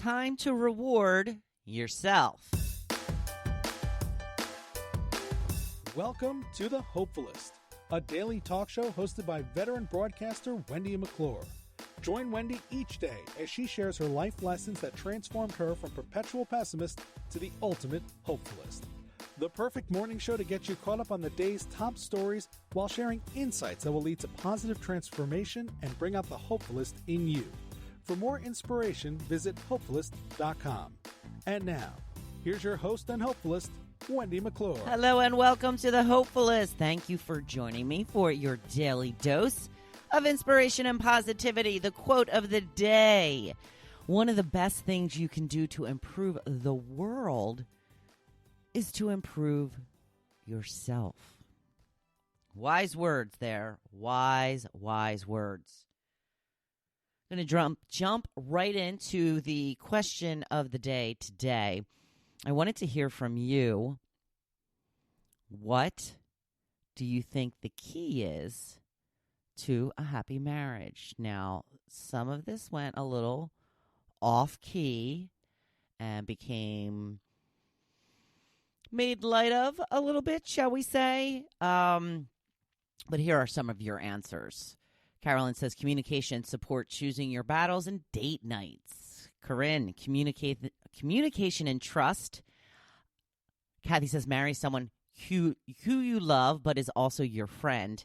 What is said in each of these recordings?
time to reward yourself. Welcome to the Hopefulist, a daily talk show hosted by veteran broadcaster Wendy McClure. Join Wendy each day as she shares her life lessons that transformed her from perpetual pessimist to the ultimate hopefulist. The perfect morning show to get you caught up on the day's top stories while sharing insights that will lead to positive transformation and bring out the hopefulist in you. For more inspiration, visit Hopefulist.com. And now, here's your host and hopefulist, Wendy McClure. Hello and welcome to the Hopefulist. Thank you for joining me for your daily dose of inspiration and positivity. The quote of the day: one of the best things you can do to improve the world is to improve yourself. Wise words there. Wise words. I'm going to jump right into the question of the day today. I wanted to hear from you. What do you think the key is to a happy marriage? Now, some of this went a little off key and became made light of a little bit, shall we say? But here are some of your answers. Carolyn says communication, support choosing your battles, and date nights. Corinne, communication and trust. Kathy says marry someone who you love but is also your friend.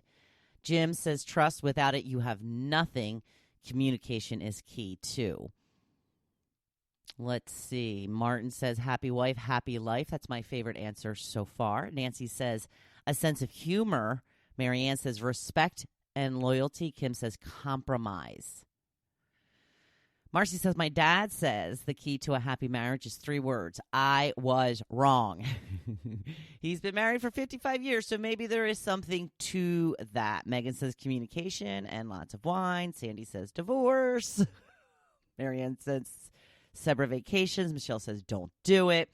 Jim says trust. Without it, you have nothing. Communication is key, too. Let's see. Martin says happy wife, happy life. That's my favorite answer so far. Nancy says a sense of humor. Marianne says respect and loyalty. Kim says compromise. Marcy says, my dad says the key to a happy marriage is 3 words. I was wrong. He's been married for 55 years, so maybe there is something to that. Megan says communication and lots of wine. Sandy says divorce. Marianne says separate vacations. Michelle says don't do it.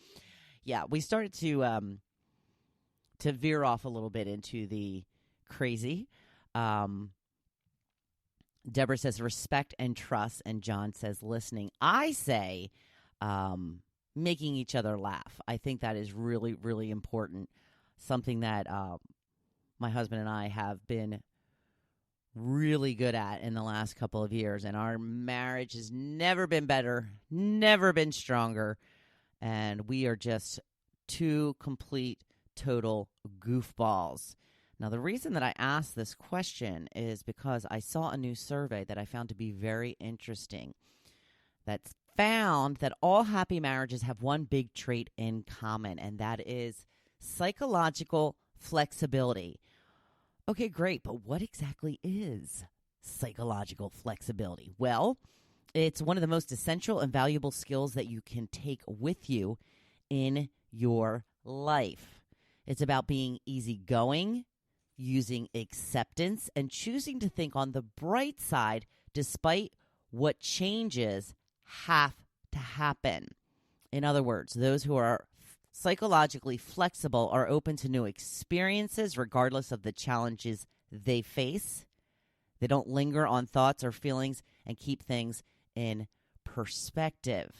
Yeah, we started to veer off a little bit into the crazy. Deborah says respect and trust, and John says listening. I say making each other laugh. I think that is really, really important. Something that my husband and I have been really good at in the last couple of years, and our marriage has never been better, never been stronger, and we are just 2 complete, total goofballs. Now, the reason that I asked this question is because I saw a new survey that I found to be very interesting that's found that all happy marriages have one big trait in common, and that is psychological flexibility. Okay, great, but what exactly is psychological flexibility? Well, it's one of the most essential and valuable skills that you can take with you in your life. It's about being easygoing, using acceptance, and choosing to think on the bright side despite what changes have to happen. In other words, those who are psychologically flexible are open to new experiences regardless of the challenges they face. They don't linger on thoughts or feelings and keep things in perspective.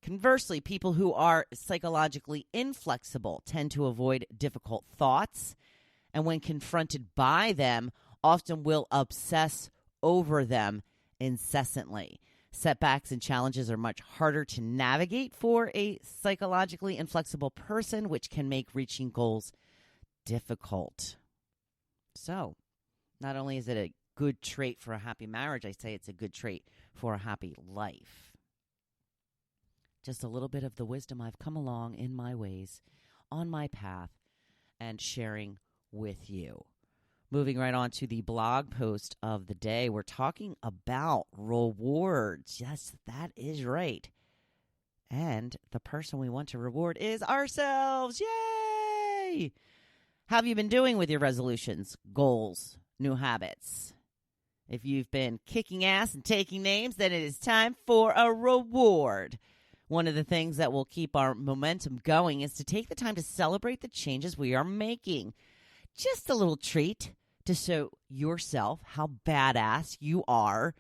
Conversely, people who are psychologically inflexible tend to avoid difficult thoughts, and when confronted by them, often will obsess over them incessantly. Setbacks and challenges are much harder to navigate for a psychologically inflexible person, which can make reaching goals difficult. So, not only is it a good trait for a happy marriage, I say it's a good trait for a happy life. Just a little bit of the wisdom I've come along in my ways, on my path, and sharing with you. Moving right on to the blog post of the day, we're talking about rewards. Yes, that is right. And the person we want to reward is ourselves. Yay! How have you been doing with your resolutions, goals, new habits? If you've been kicking ass and taking names, then it is time for a reward. One of the things that will keep our momentum going is to take the time to celebrate the changes we are making. Just a little treat to show yourself how badass you are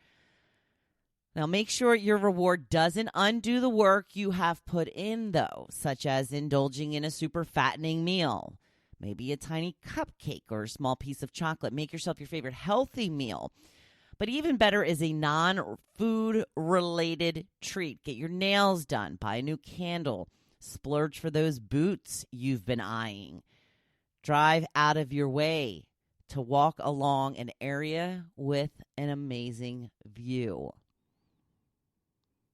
Now, make sure your reward doesn't undo the work you have put in, though, such as indulging in a super fattening meal, maybe a tiny cupcake or a small piece of chocolate. Make yourself your favorite healthy meal. But even better is a non-food related treat. Get your nails done, buy a new candle, splurge for those boots you've been eyeing. Drive out of your way to walk along an area with an amazing view.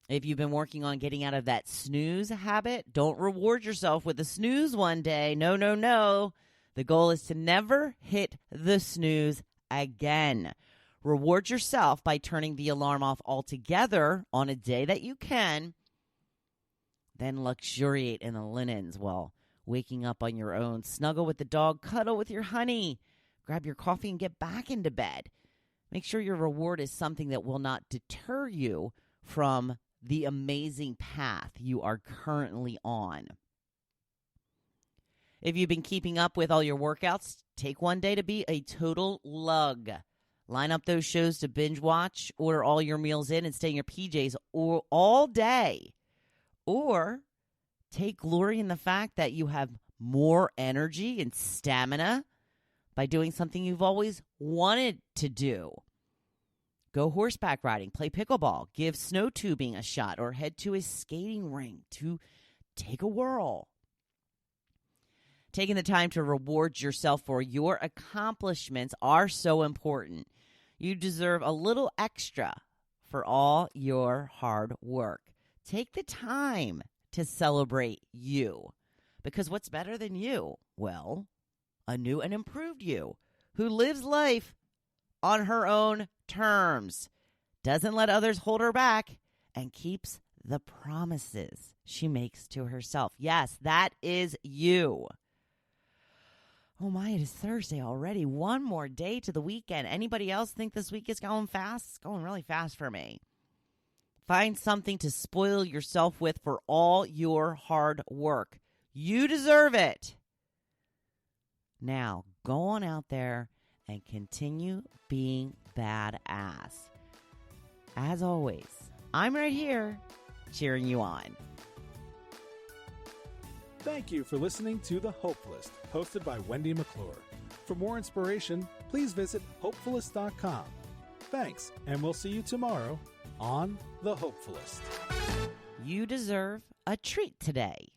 If you've been working on getting out of that snooze habit, don't reward yourself with a snooze one day. No, no, no. The goal is to never hit the snooze again. Reward yourself by turning the alarm off altogether on a day that you can. Then luxuriate in the linens while waking up on your own. Snuggle with the dog, cuddle with your honey. Grab your coffee and get back into bed. Make sure your reward is something that will not deter you from the amazing path you are currently on. If you've been keeping up with all your workouts, take one day to be a total lug. Line up those shows to binge watch, order all your meals in, and stay in your PJs all day. Or take glory in the fact that you have more energy and stamina by doing something you've always wanted to do. Go horseback riding, play pickleball, give snow tubing a shot, or head to a skating rink to take a whirl. Taking the time to reward yourself for your accomplishments are so important. You deserve a little extra for all your hard work. Take the time to celebrate you. Because what's better than you? Well, a new and improved you who lives life on her own terms, doesn't let others hold her back, and keeps the promises she makes to herself. Yes, that is you. Oh my, it is Thursday already. One more day to the weekend. Anybody else think this week is going fast? It's going really fast for me. Find something to spoil yourself with for all your hard work. You deserve it. Now, go on out there and continue being badass. As always, I'm right here cheering you on. Thank you for listening to The Hopefulist, hosted by Wendy McClure. For more inspiration, please visit hopefulist.com. Thanks, and we'll see you tomorrow on The Hopefulist. You deserve a treat today.